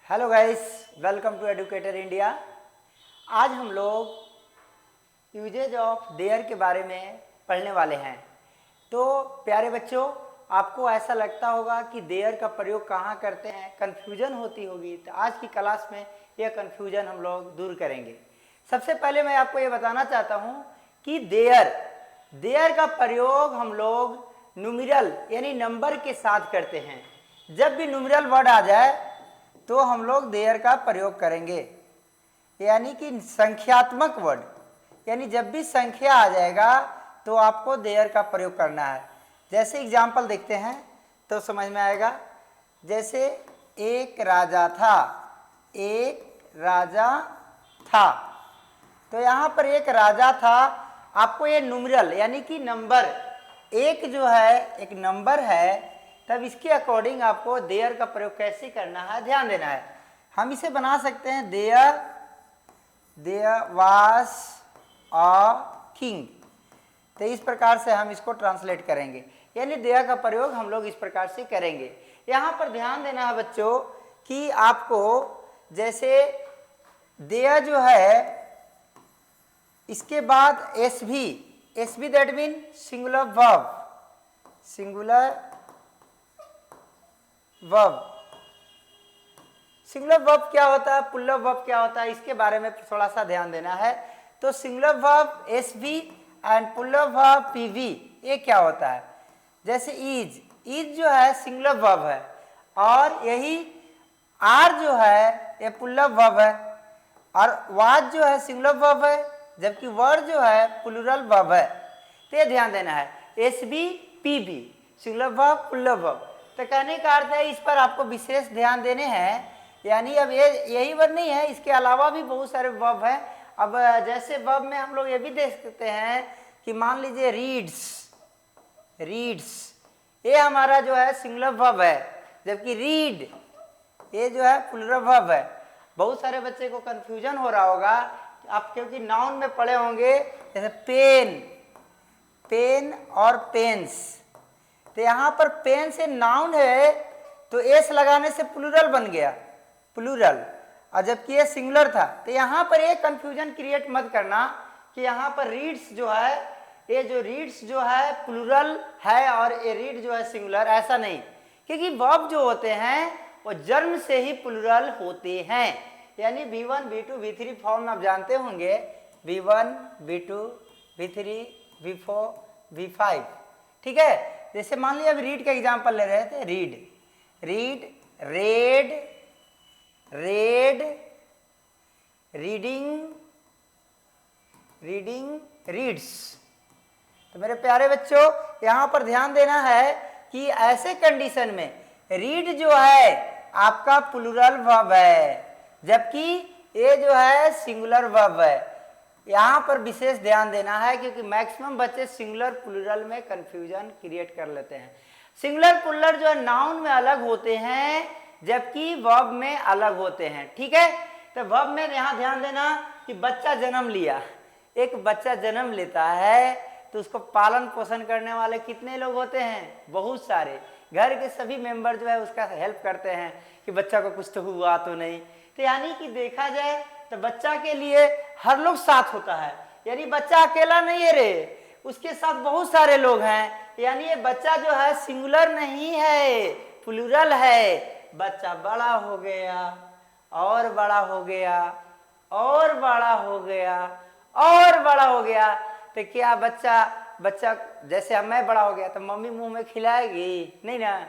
Hello guys, welcome to educator India. आज हम लोग यूजेज ऑफ देयर के बारे में पढ़ने वाले हैं। तो प्यारे बच्चों, आपको ऐसा लगता होगा कि देयर का प्रयोग कहाँ करते हैं, कन्फ्यूजन होती होगी। तो आज की क्लास में यह कन्फ्यूजन हम लोग दूर करेंगे। सबसे पहले मैं आपको ये बताना चाहता हूँ कि देयर का प्रयोग हम लोग न्यूमेरल यानी नंबर के साथ करते हैं। जब भी न्यूमेरल वर्ड आ जाए तो हम लोग देयर का प्रयोग करेंगे, यानी कि संख्यात्मक वर्ड, यानी जब भी संख्या आ जाएगा तो आपको देयर का प्रयोग करना है। जैसे एग्जाम्पल देखते हैं तो समझ में आएगा। जैसे एक राजा था, एक राजा था, तो यहाँ पर एक राजा था। आपको ये न्यूमेरल यानी कि नंबर एक जो है, एक नंबर है, तब इसके अकॉर्डिंग आपको देयर का प्रयोग कैसे करना है ध्यान देना है। हम इसे बना सकते हैं देयर वाज अ किंग। तो इस प्रकार से हम इसको ट्रांसलेट करेंगे, यानी देयर का प्रयोग हम लोग इस प्रकार से करेंगे। यहाँ पर ध्यान देना है बच्चों कि आपको जैसे देयर जो है, इसके बाद एस भी that mean singular verb, singular verb क्या होता है, पुल्लर वर्ब क्या होता है, इसके बारे में थोड़ा सा ध्यान देना है। तो singular verb S V and plural verb P V, ये क्या होता है। जैसे इज जो है सिंगुलर वर्ब है, और यही आर जो है ये पुल्लर वर्ब है, और वाज जो है सिंगुलर वर्ब है, जबकि वर्ड जो है प्लूरल वर्ब है। तो ये ध्यान देना है, S B P B, singular verb plural verb. तो कहने का अर्थ है इस पर आपको विशेष ध्यान देने हैं। यानी अब ये यही वर्ब नहीं है, इसके अलावा भी बहुत सारे वर्ब हैं। अब जैसे वर्ब में हम लोग ये भी देख सकते हैं कि मान लीजिए रीड्स, ये हमारा जो है सिंगुलर वर्ब है, जबकि रीड ये जो है प्लूरल वर्ब है। बहुत सारे बच्चे को कंफ्यूजन हो रहा होगा आप, क्योंकि नाउन में पढ़े होंगे जैसे पेन और पेन्स। तो यहाँ पर पेन से नाउन है तो एस लगाने से प्लूरल बन गया, प्लूरल, और जबकि ये सिंगुलर था। तो यहाँ पर एक कंफ्यूजन क्रिएट मत करना कि यहाँ पर रीड्स जो है, ये जो रीड्स जो है प्लूरल है और ये रीड जो है सिंगुलर, ऐसा नहीं। क्योंकि वर्ब जो होते हैं वो जन्म से ही प्लूरल होते हैं। यानी V1 V2 V3 फॉर्म आप जानते होंगे, V1 V2 V3 V4 V5, ठीक है। जैसे मान लिया अभी रीड का एग्जांपल ले रहे थे, रेड, रीडिंग, रीड्स। तो मेरे प्यारे बच्चों, यहाँ पर ध्यान देना है कि ऐसे कंडीशन में रीड जो है आपका प्लूरल वर्ब है, जबकि ये जो है सिंगुलर वर्ब है। यहाँ पर विशेष ध्यान देना है, क्योंकि मैक्सिमम बच्चे सिंगुलर प्लूरल में कंफ्यूजन क्रिएट कर लेते हैं। सिंगुलर प्लूरल जो है नाउन में अलग होते हैं, जबकि वर्ब में अलग होते हैं, ठीक है। तो वर्ब में यहाँ ध्यान देना कि बच्चा जन्म लिया, एक बच्चा जन्म लेता है तो उसको पालन पोषण करने वाले कितने लोग होते हैं, बहुत सारे। घर के सभी मेंबर जो है उसका हेल्प करते हैं कि बच्चा को कुछ तो हुआ तो नहीं। तो यानी कि देखा जाए तो बच्चा के लिए हर लोग साथ होता है, यानी बच्चा अकेला नहीं है रे, उसके साथ बहुत सारे लोग हैं। यानी ये बच्चा जो है सिंगुलर नहीं है, प्लूरल है। बच्चा बड़ा हो गया और बड़ा हो गया और बड़ा हो गया और बड़ा हो गया। तो क्या बच्चा जैसे अब मैं बड़ा हो गया तो मम्मी मुंह में खिलाएगी नहीं ना,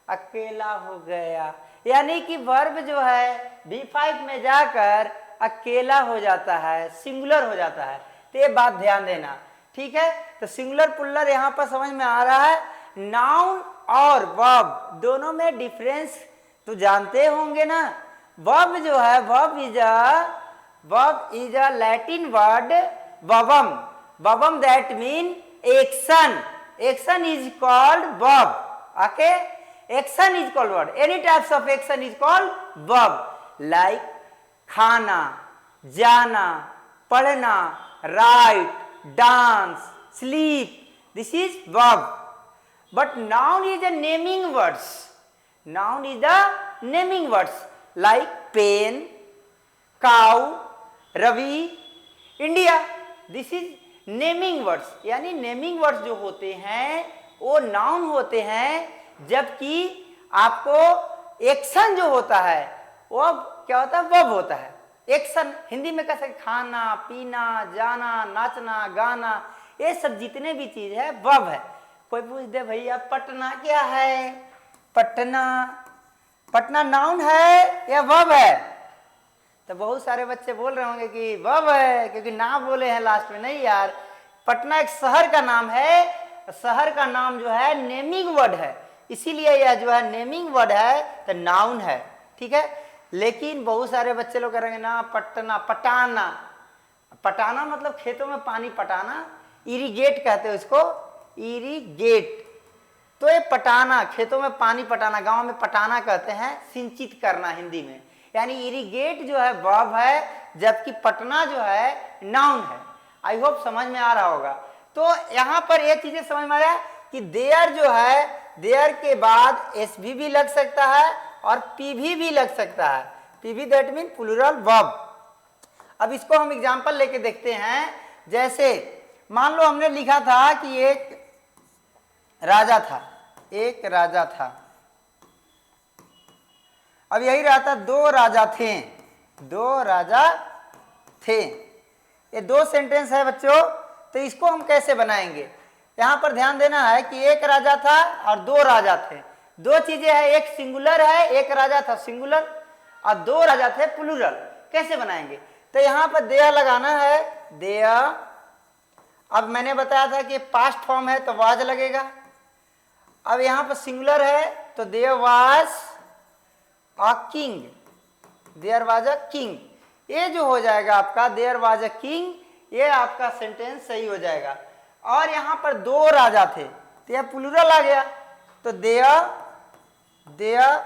अकेला हो गया। यानी कि वर्ब जो है V5 में जाकर अकेला हो जाता है, सिंगुलर हो जाता है। तो ये बात ध्यान देना, ठीक है। तो सिंगुलर प्लूरल यहाँ पर समझ में आ रहा है। नाउन और वर्ब दोनों में डिफरेंस तो जानते होंगे ना। वर्ब जो है, verb is a Latin word verbum that mean action is called verb, okay. Action is called verb, any types of action is called verb, like खाना, जाना, पढ़ना, write, dance, sleep, this is verb. But noun is a naming words, noun is the naming words. Like pen, cow, Ravi, India. This is naming words, यानी naming words जो होते हैं वो noun होते हैं, जबकि आपको एक्शन जो होता है वो क्या होता है, वर्ब होता है। एक्शन हिंदी में कैसे, खाना, पीना, जाना, नाचना, गाना, ये सब जितने भी चीज है वर्ब है। कोई पूछ दे भैया पटना क्या है, पटना, पटना नाउन है या वर्ब है, तो बहुत सारे बच्चे बोल रहे होंगे कि वर्ब है, क्योंकि ना बोले हैं लास्ट में। नहीं यार, पटना एक शहर का नाम है, शहर का नाम जो है नेमिंग वर्ड है, इसीलिए यह जो है नेमिंग वर्ड है तो नाउन है, ठीक है। लेकिन बहुत सारे बच्चे लोग करेंगे ना पटना, पटाना, पटाना मतलब खेतों में पानी पटाना, इरिगेट कहते हैं उसको, इरिगेट। तो ये पटाना, खेतों में पानी पटाना, गांव में पटाना कहते हैं, सिंचित करना हिंदी में, यानी इरिगेट जो है वर्ब है, जबकि पटना जो है नाउन है। आई होप समझ में आ रहा होगा। तो यहां पर ये चीजें समझ में आया कि देयर जो है, देयर के बाद एसवी भी लग सकता है और पीवी भी लग सकता है। PV that mean plural verb. अब इसको हम एग्जांपल लेके देखते हैं। जैसे मान लो हमने लिखा था कि एक राजा था, एक राजा था। अब यही रहा था दो राजा थे, दो राजा थे। ये दो सेंटेंस है बच्चों, तो इसको हम कैसे बनाएंगे। यहां पर ध्यान देना है कि एक राजा था और दो राजा थे। दो चीजें हैं, एक सिंगुलर है, एक राजा था सिंगुलर, और दो राजा थे प्लूरल। कैसे बनाएंगे, तो यहां पर देयर लगाना है, देयर। अब मैंने बताया था कि पास्ट फॉर्म है तो वाज लगेगा। अब यहां पर सिंगुलर है तो there was a king, there was a king. ये जो हो जाएगा आपका देयर वाज अ किंग, ये आपका सेंटेंस सही हो जाएगा। और यहां पर दो राजा थे तो यह प्लूरल आ गया, तो देयर, देयर।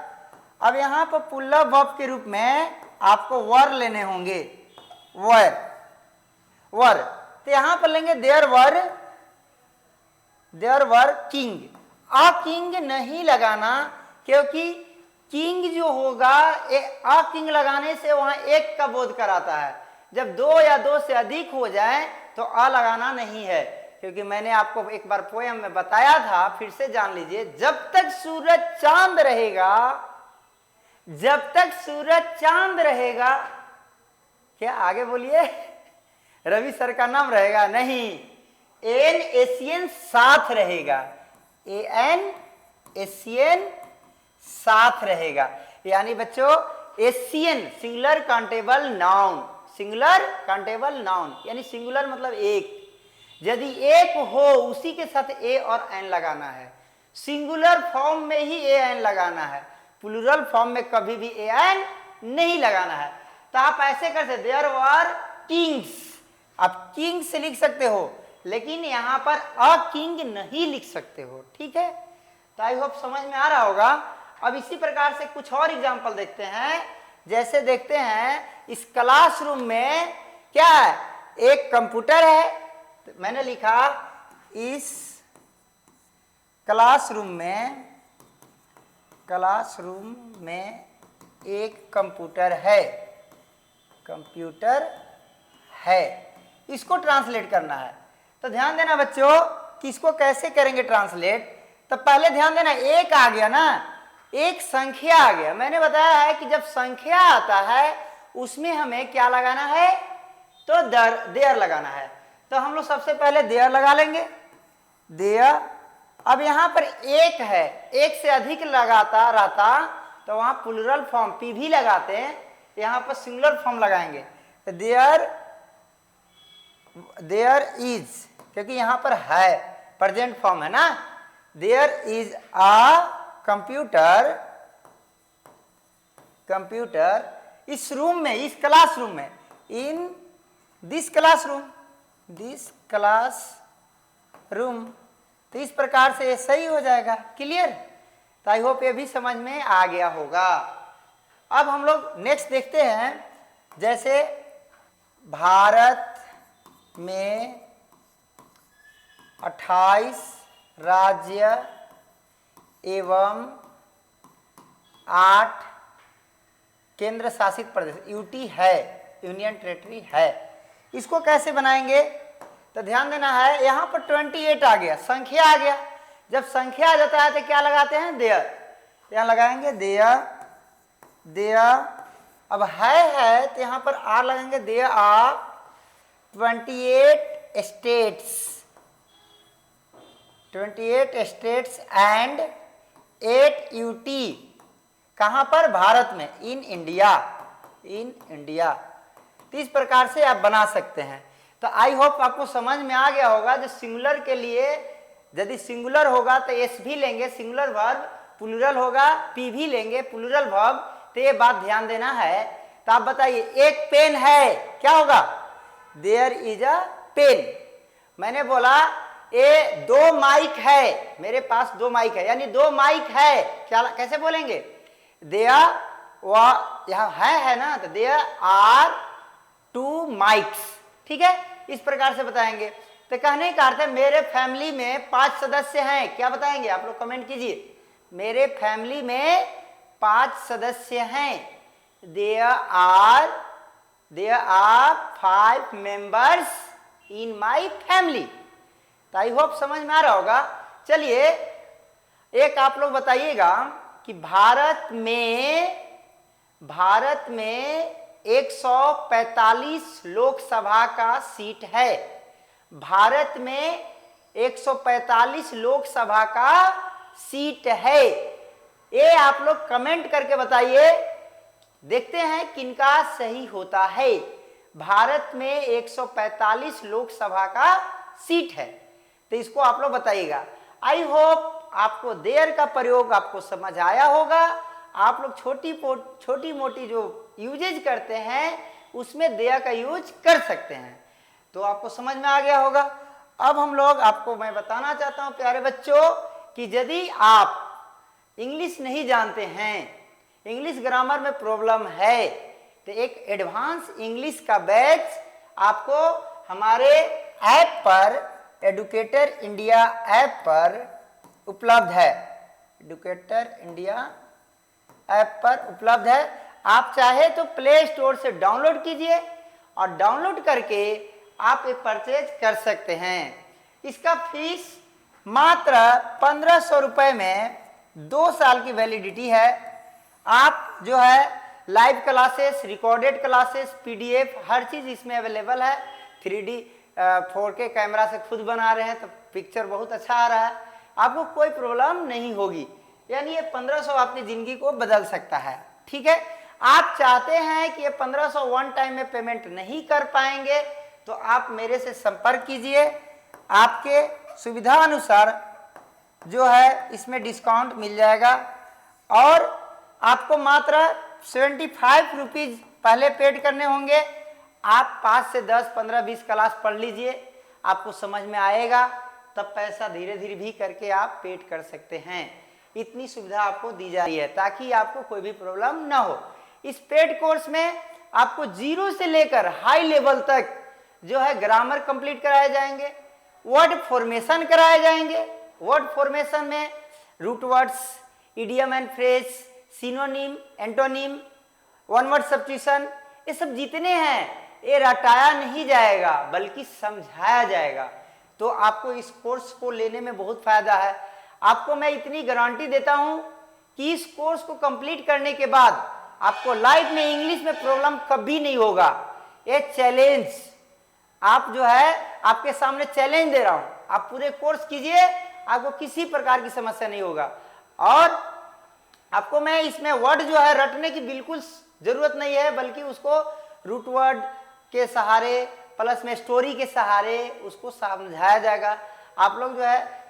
अब यहां पर प्लूरल वर्ब के रूप में आपको वर लेने होंगे, वर, वर। तो यहां पर लेंगे there were, there were king. A king नहीं लगाना, क्योंकि किंग जो होगा आ किंग लगाने से वहां एक का बोध कराता है। जब दो या दो से अधिक हो जाए तो आ लगाना नहीं है, क्योंकि मैंने आपको एक बार पोयम में बताया था, फिर से जान लीजिए। जब तक सूरज चांद रहेगा, जब तक सूरज चांद रहेगा, क्या आगे बोलिए, रवि सर का नाम रहेगा नहीं, एन एशियन साथ रहेगा, एन एशियन साथ रहेगा। यानी बच्चों Asian singular countable noun, singular countable noun, यानी सिंगुलर मतलब एक। यदि एक हो उसी के साथ ए और एन लगाना है, सिंगुलर फॉर्म में ही ए एन लगाना है, प्लूरल फॉर्म में कभी भी ए एन नहीं लगाना है। तो आप ऐसे कर सकते, देयर वर किंग्स, आप किंग से लिख सकते हो, लेकिन यहां पर अ किंग नहीं लिख सकते हो, ठीक है। तो आई होप समझ में आ रहा होगा। अब इसी प्रकार से कुछ और एग्जांपल देखते हैं। जैसे देखते हैं इस क्लासरूम में क्या है, एक कंप्यूटर है, तो मैंने लिखा इस क्लासरूम में, क्लासरूम में एक कंप्यूटर है, कंप्यूटर है। इसको ट्रांसलेट करना है। तो ध्यान देना बच्चों कि इसको कैसे करेंगे ट्रांसलेट। तो पहले ध्यान देना, एक आ गया ना, एक संख्या आ गया। मैंने बताया है कि जब संख्या आता है उसमें हमें क्या लगाना है, तो देयर लगाना है। तो हम लोग सबसे पहले देयर लगा लेंगे, देयर। अब यहां पर एक है, एक से अधिक लगाता रहता तो वहां प्लूरल फॉर्म पीवी लगाते हैं, यहां पर सिंगुलर फॉर्म लगाएंगे। तो देयर, देयर इज, क्योंकि यहां पर है प्रेजेंट फॉर्म है ना, there is a computer, computer इस रूम में, इस क्लासरूम में, in this classroom, this class room. तो इस प्रकार से ये सही हो जाएगा, क्लियर। तो आई होप ये भी समझ में आ गया होगा। अब हम लोग नेक्स्ट देखते हैं। जैसे भारत में 28 राज्य एवं 8 केंद्र शासित प्रदेश, यूटी है, यूनियन टेरिटरी है। इसको कैसे बनाएंगे तो ध्यान देना है, यहाँ पर 28 आ गया, संख्या आ गया। जब संख्या आ जाता है तो क्या लगाते हैं, देयर, यहाँ लगाएंगे देयर। अब है तो यहाँ पर आर लगाएंगे, there are 28 states and 8 UT. कहाँ पर, भारत में, इन इंडिया। तो इस प्रकार से आप बना सकते हैं। तो आई होप आपको समझ में आ गया होगा। जो सिंगुलर के लिए यदि सिंगुलर होगा तो एस भी लेंगे सिंगुलर वर्ब, प्लूरल होगा पी भी लेंगे प्लूरल वर्ब। तो ये बात ध्यान देना है। तो आप बताइए, एक पेन है, क्या होगा, देयर इज अ पेन। मैंने बोला ये 2 माइक है, मेरे पास 2 माइक है, यानी 2 माइक है, क्या कैसे बोलेंगे, देयर, वह यहाँ है ना, तो देयर आर 2 माइक्स। ठीक है, इस प्रकार से बताएंगे। तो कहने का अर्थ है मेरे फैमिली में 5 सदस्य हैं, क्या बताएंगे आप लोग, कमेंट कीजिए। मेरे फैमिली में 5 सदस्य हैं, there are 5 members in my family. तो आई होप समझ में आ रहा होगा। चलिए एक आप लोग बताइएगा कि भारत में 145 लोकसभा का सीट है। भारत में 145 लोकसभा का सीट है। ये आप लोग कमेंट करके बताइए, देखते हैं किनका सही होता है। भारत में 145 लोकसभा का सीट है, तो इसको आप लोग बताइएगा। आई होप आपको देयर का प्रयोग आपको समझ आया होगा। आप लोग छोटी मोटी जो यूजेज करते हैं उसमें देयर का यूज कर सकते हैं, तो आपको समझ में आ गया होगा। अब हम लोग आपको मैं बताना चाहता हूं प्यारे बच्चों कि यदि आप इंग्लिश नहीं जानते हैं, इंग्लिश ग्रामर में प्रॉब्लम है, तो एक एडवांस इंग्लिश का बैच आपको हमारे ऐप पर, एडुकेटर इंडिया ऐप पर उपलब्ध है। एडुकेटर इंडिया ऐप पर उपलब्ध है। आप चाहे तो प्ले स्टोर से डाउनलोड कीजिए और डाउनलोड करके आप ये परचेज कर सकते हैं। इसका फीस मात्र 1500 रुपये में 2 साल की वैलिडिटी है। आप जो है live classes, recorded classes, PDF, हर चीज़ इसमें अवेलेबल है। 3D 4K कैमरा से खुद बना रहे हैं तो पिक्चर बहुत अच्छा आ रहा है, आपको कोई प्रॉब्लम नहीं होगी। यानी ये 1500 आपकी ज़िंदगी को बदल सकता है। ठीक है, आप चाहते हैं कि ये 1500 वन टाइम में पेमेंट नहीं कर पाएंगे तो आप मेरे से संपर्क कीजिए। आपके सुविधा अनुसार जो है इसमें डिस्काउंट मिल जाएगा और आपको मात्र 75 रुपीज़ पहले पेड करने होंगे। आप 5 से 10, 15, 20 क्लास पढ़ लीजिए, आपको समझ में आएगा, तब पैसा धीरे धीरे भी करके आप पेड कर सकते हैं। इतनी सुविधा आपको दी जा रही है ताकि आपको कोई भी प्रॉब्लम ना हो। इस पेड कोर्स में आपको 0 से लेकर हाई लेवल तक जो है ग्रामर कंप्लीट कराए जाएंगे, वर्ड फॉर्मेशन कराए जाएंगे। वर्ड फॉर्मेशन में root words, idiom and phrase, synonym, antonym, one word substitution, ये सब जितने हैं ये रटाया नहीं जाएगा बल्कि समझाया जाएगा। तो आपको इस कोर्स को लेने में बहुत फायदा है। आपको मैं इतनी गारंटी देता हूं कि इस कोर्स को कंप्लीट करने के बाद आपको लाइफ में इंग्लिश में प्रॉब्लम कभी नहीं होगा। ये चैलेंज आप जो है आपके सामने चैलेंज दे रहा हूं, आप पूरे कोर्स कीजिए, आपको किसी प्रकार की समस्या नहीं होगा। और आपको मैं इसमें वर्ड जो है रटने की बिल्कुल जरूरत नहीं है, बल्कि उसको रूट वर्ड के सहारे प्लस में स्टोरी के सहारे उसको समझाया जाएगा। आप लोग जो है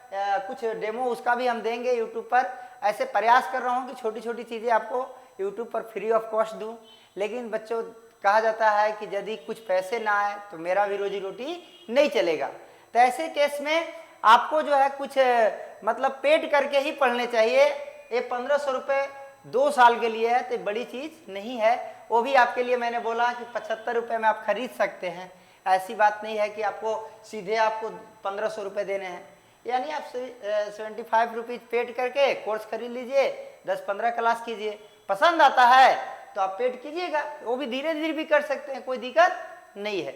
कुछ डेमो उसका भी हम देंगे यूट्यूब पर। ऐसे प्रयास कर रहा हूँ कि छोटी छोटी चीज़ें आपको यूट्यूब पर फ्री ऑफ कॉस्ट दूँ, लेकिन बच्चों कहा जाता है कि यदि कुछ पैसे ना आए तो मेरा भी रोजी रोटी नहीं चलेगा। तो ऐसे केस में आपको जो है कुछ मतलब पेड करके ही पढ़ने चाहिए। ये 1500 रुपये 2 साल के लिए है तो बड़ी चीज़ नहीं है। वो भी आपके लिए मैंने बोला कि 75 रुपये में आप खरीद सकते हैं। ऐसी बात नहीं है कि आपको सीधे आपको 1500 रुपये देने हैं, यानी आप 75 रुपीज़ पेड करके कोर्स खरीद लीजिए, 10-15 क्लास कीजिए। पसंद आता है तो आप पेड कीजिएगा, वो भी धीरे धीरे भी कर सकते हैं, कोई दिक्कत नहीं है।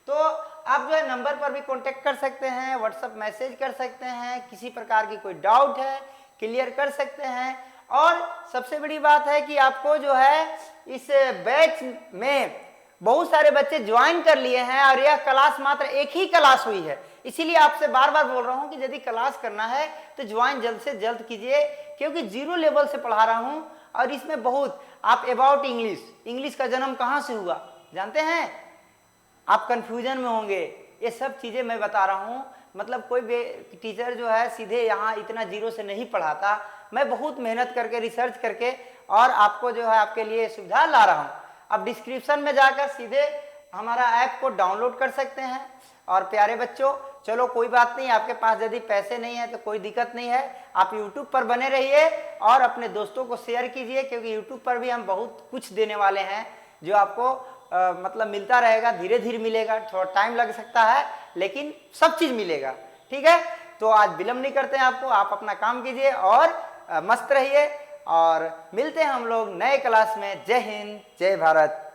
तो आप जो है नंबर पर भी कांटेक्ट कर सकते हैं, व्हाट्सएप मैसेज कर सकते हैं, किसी प्रकार की कोई डाउट है क्लियर कर सकते हैं। और सबसे बड़ी बात है कि आपको जो है इस बैच में बहुत सारे बच्चे ज्वाइन कर लिए हैं और यह क्लास मात्र एक ही क्लास हुई है, इसीलिए आपसे बार बार बोल रहा हूं कि यदि क्लास करना है तो ज्वाइन जल्द से जल्द कीजिए, क्योंकि 0 लेवल से पढ़ा रहा हूं और इसमें बहुत आप अबाउट इंग्लिश का जन्म कहां से हुआ जानते हैं, आप कंफ्यूजन में होंगे, ये सब चीजें मैं बता रहा हूं। मतलब कोई भी टीचर जो है सीधे यहाँ इतना 0 से नहीं पढ़ाता, मैं बहुत मेहनत करके रिसर्च करके और आपको जो है आपके लिए सुविधा ला रहा हूँ। अब डिस्क्रिप्शन में जाकर सीधे हमारा ऐप को डाउनलोड कर सकते हैं। और प्यारे बच्चों, चलो कोई बात नहीं, आपके पास यदि पैसे नहीं है तो कोई दिक्कत नहीं है, आप यूट्यूब पर बने रहिए और अपने दोस्तों को शेयर कीजिए, क्योंकि यूट्यूब पर भी हम बहुत कुछ देने वाले हैं जो आपको मतलब मिलता रहेगा, धीरे धीरे मिलेगा, थोड़ा टाइम लग सकता है लेकिन सब चीज़ मिलेगा। ठीक है, तो आज विलम्ब नहीं करते हैं आपको, आप अपना काम कीजिए और मस्त रहिए और मिलते हैं हम लोग नए क्लास में। जय हिंद, जय भारत।